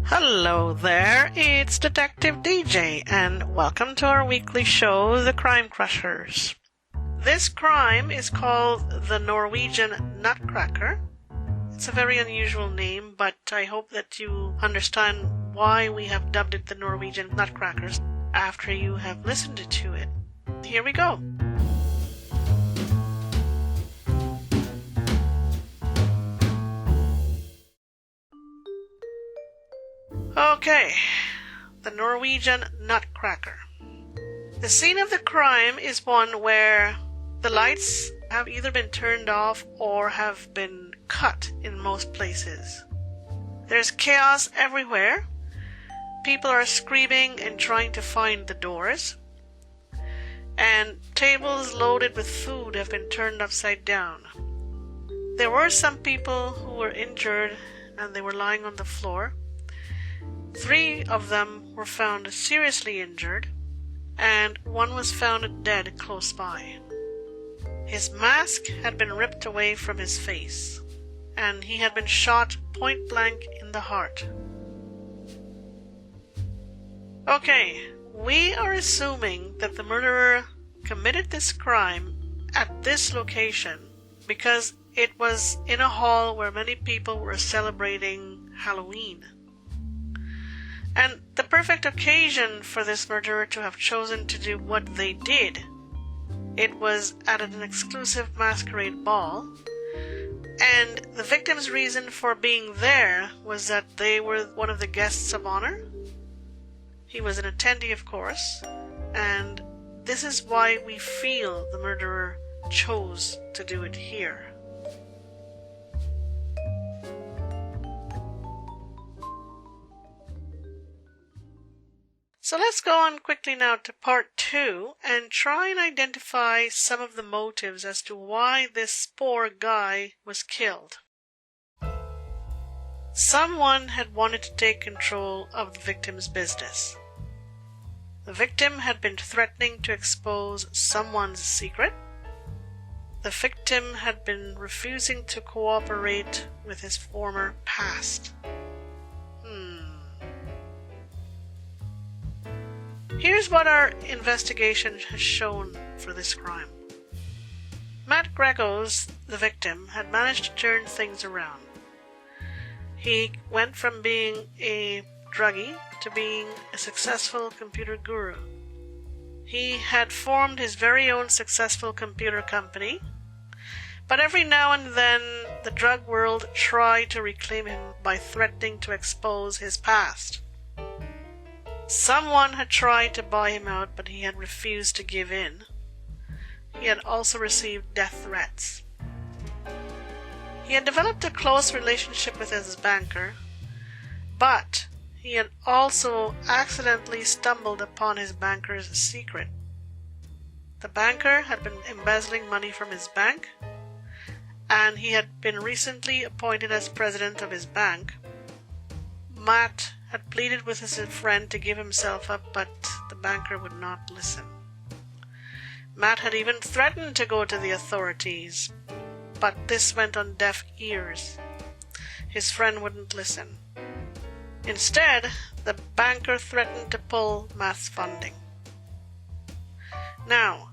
Hello there, it's Detective DJ, and welcome to our weekly show, The Crime Crushers. This crime is called the Norwegian Nutcracker. It's a very unusual name, but I hope that you understand why we have dubbed it the Norwegian Nutcrackers after you have listened to it. Here we go. Okay, the Norwegian Nutcracker. The scene of the crime is one where the lights have either been turned off or have been cut in most places. There's chaos everywhere. People are screaming and trying to find the doors. And tables loaded with food have been turned upside down. There were some people who were injured and they were lying on the floor. 3 of them were found seriously injured, and one was found dead close by. His mask had been ripped away from his face, and he had been shot point blank in the heart. Okay, we are assuming that the murderer committed this crime at this location because it was in a hall where many people were celebrating Halloween. And the perfect occasion for this murderer to have chosen to do what they did. It was at an exclusive masquerade ball, and the victim's reason for being there was that they were one of the guests of honor. He was an attendee, of course, and this is why we feel the murderer chose to do it here. So let's go on quickly now to part 2 and try and identify some of the motives as to why this poor guy was killed. Someone had wanted to take control of the victim's business. The victim had been threatening to expose someone's secret. The victim had been refusing to cooperate with his former past. Here's what our investigation has shown for this crime. Matt Gregos, the victim, had managed to turn things around. He went from being a druggie to being a successful computer guru. He had formed his very own successful computer company, but every now and then the drug world tried to reclaim him by threatening to expose his past. Someone had tried to buy him out, but he had refused to give in. He had also received death threats. He had developed a close relationship with his banker, but he had also accidentally stumbled upon his banker's secret. The banker had been embezzling money from his bank, and he had been recently appointed as president of his bank. Matt had pleaded with his friend to give himself up, but the banker would not listen. Matt had even threatened to go to the authorities, but this went on deaf ears. His friend wouldn't listen. Instead, the banker threatened to pull Matt's funding. Now,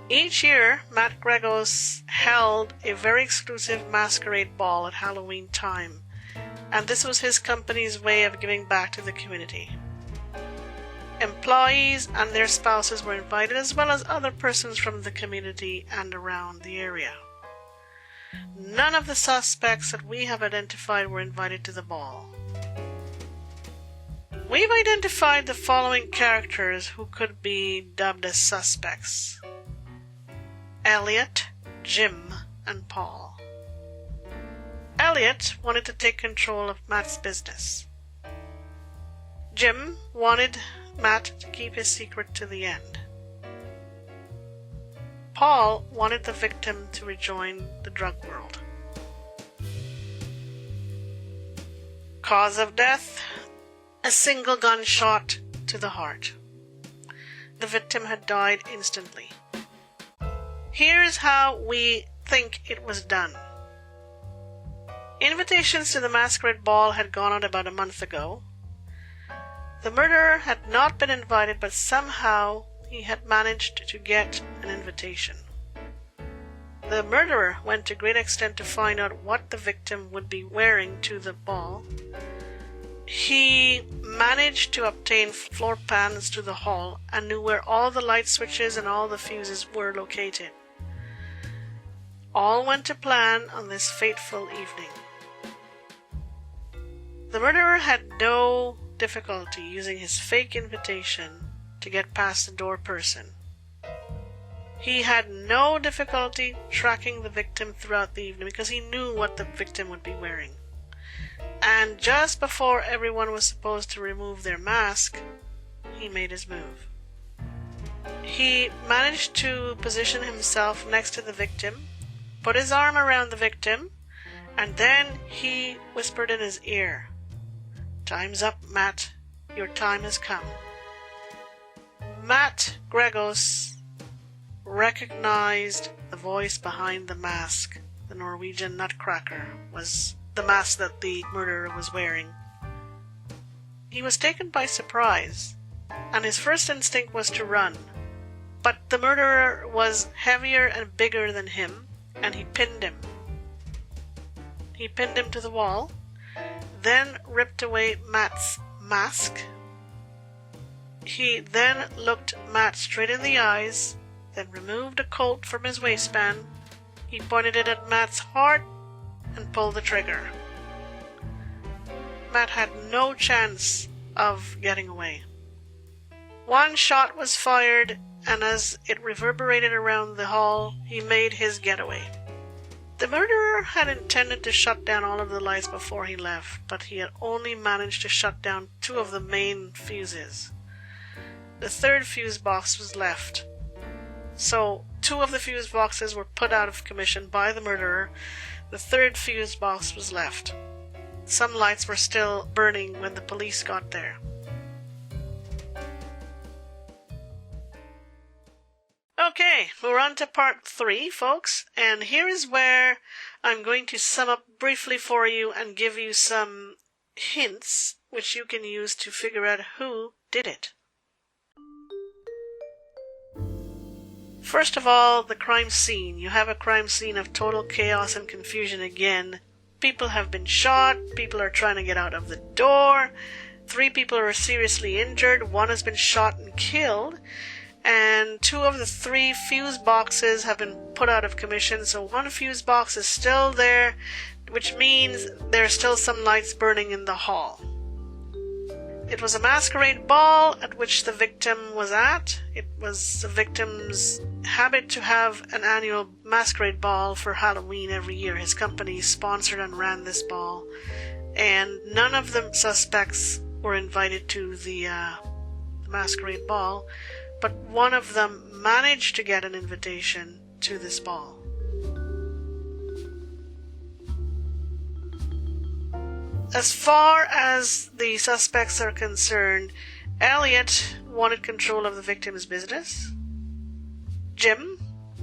each year, Matt Gregos held a very exclusive masquerade ball at Halloween time, and this was his company's way of giving back to the community. Employees and their spouses were invited, as well as other persons from the community and around the area. None of the suspects that we have identified were invited to the ball. We've identified the following characters who could be dubbed as suspects: Elliot, Jim, and Paul. Elliot wanted to take control of Matt's business. Jim wanted Matt to keep his secret to the end. Paul wanted the victim to rejoin the drug world. Cause of death: a single gunshot to the heart. The victim had died instantly. Here's how we think it was done. Invitations to the masquerade ball had gone out about a month ago, The murderer had not been invited, but somehow he had managed to get an invitation. The murderer went to great extent to find out what the victim would be wearing to the ball. He managed to obtain floor plans to the hall and knew where all the light switches and all the fuses were located. All went to plan on this fateful evening. The murderer had no difficulty using his fake invitation to get past the door person. He had no difficulty tracking the victim throughout the evening because he knew what the victim would be wearing. And just before everyone was supposed to remove their mask, he made his move. He managed to position himself next to the victim, put his arm around the victim, and then he whispered in his ear, "Time's up, Matt. Your time has come." Matt Gregos recognized the voice behind the mask. The Norwegian Nutcracker was the mask that the murderer was wearing. He was taken by surprise, and his first instinct was to run. But the murderer was heavier and bigger than him, and he pinned him. He pinned him to the wall, then ripped away Matt's mask. He then looked Matt straight in the eyes, then removed a Colt from his waistband. He pointed it at Matt's heart and pulled the trigger. Matt had no chance of getting away. One shot was fired, and as it reverberated around the hall, he made his getaway. The murderer had intended to shut down all of the lights before he left, but he had only managed to shut down 2 of the main fuses. The third fuse box was left. So 2 of the fuse boxes were put out of commission by the murderer. The third fuse box was left. Some lights were still burning when the police got there. Okay, we're on to part 3, folks, and here is where I'm going to sum up briefly for you and give you some hints which you can use to figure out who did it. First of all, the crime scene. You have a crime scene of total chaos and confusion again. People have been shot, people are trying to get out of the door, 3 people are seriously injured, 1 has been shot and killed, and 2 of the 3 fuse boxes have been put out of commission, so 1 fuse box is still there, which means there are still some lights burning in the hall. It was a masquerade ball at which the victim was at. It was the victim's habit to have an annual masquerade ball for Halloween every year. His company sponsored and ran this ball, and none of the suspects were invited to the masquerade ball, but one of them managed to get an invitation to this ball. As far as the suspects are concerned, Elliot wanted control of the victim's business. Jim,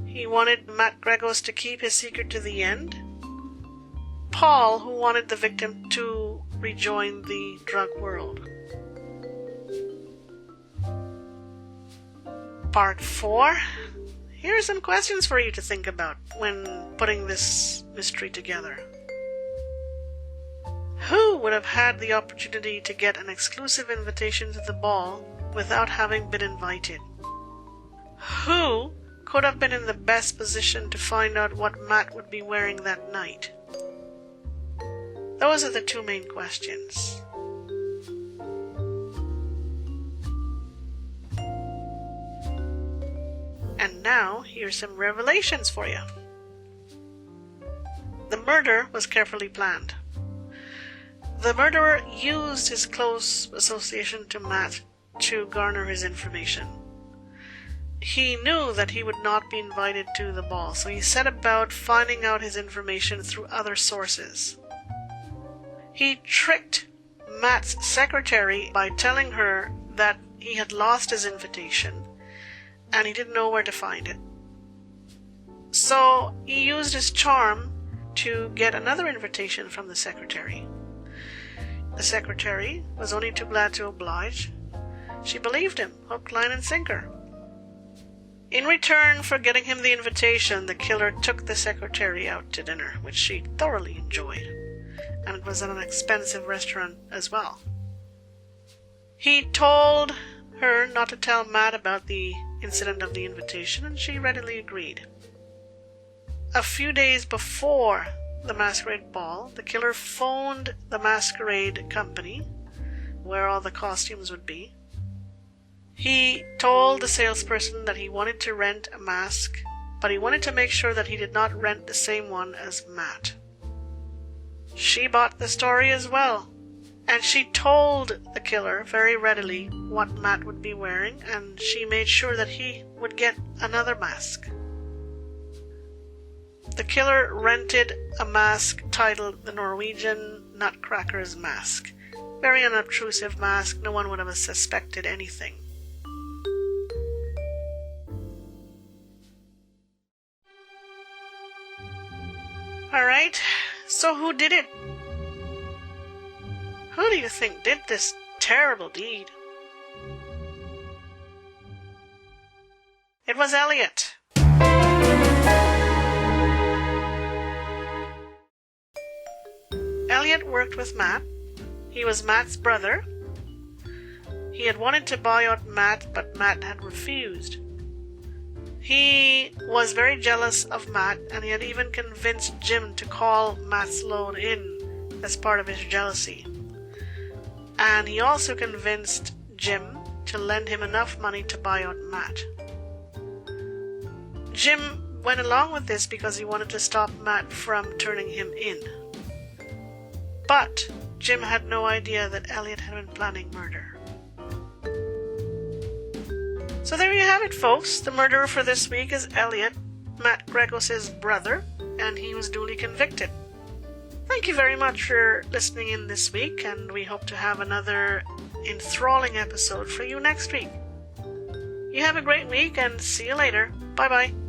he wanted Matt Gregos to keep his secret to the end. Paul, who wanted the victim to rejoin the drug world. Part 4. Here are some questions for you to think about when putting this mystery together. Who would have had the opportunity to get an exclusive invitation to the ball without having been invited? Who could have been in the best position to find out what Matt would be wearing that night? Those are the 2 main questions. And now, here's some revelations for you. The murder was carefully planned. The murderer used his close association to Matt to garner his information. He knew that he would not be invited to the ball, so he set about finding out his information through other sources. He tricked Matt's secretary by telling her that he had lost his invitation and he didn't know where to find it. So he used his charm to get another invitation from the secretary. The secretary was only too glad to oblige. She believed him, hook, line, and sinker. In return for getting him the invitation, the killer took the secretary out to dinner, which she thoroughly enjoyed, and it was at an expensive restaurant as well. He told her not to tell Matt about the incident of the invitation, and she readily agreed. A few days before the masquerade ball, the killer phoned the masquerade company, where all the costumes would be. He told the salesperson that he wanted to rent a mask, but he wanted to make sure that he did not rent the same one as Matt. She bought the story as well, and she told the killer very readily what Matt would be wearing, and she made sure that he would get another mask. The killer rented a mask titled the Norwegian Nutcracker's mask. Very unobtrusive mask, no one would have suspected anything. Alright, so who did it? Who do you think did this terrible deed? It was Elliot. Elliot worked with Matt. He was Matt's brother. He had wanted to buy out Matt, but Matt had refused. He was very jealous of Matt, and he had even convinced Jim to call Matt's loan in as part of his jealousy. And he also convinced Jim to lend him enough money to buy out Matt. Jim went along with this because he wanted to stop Matt from turning him in. But Jim had no idea that Elliot had been planning murder. So there you have it, folks. The murderer for this week is Elliot, Matt Gregos' brother, and he was duly convicted. Thank you very much for listening in this week, and we hope to have another enthralling episode for you next week. You have a great week, and see you later. Bye-bye.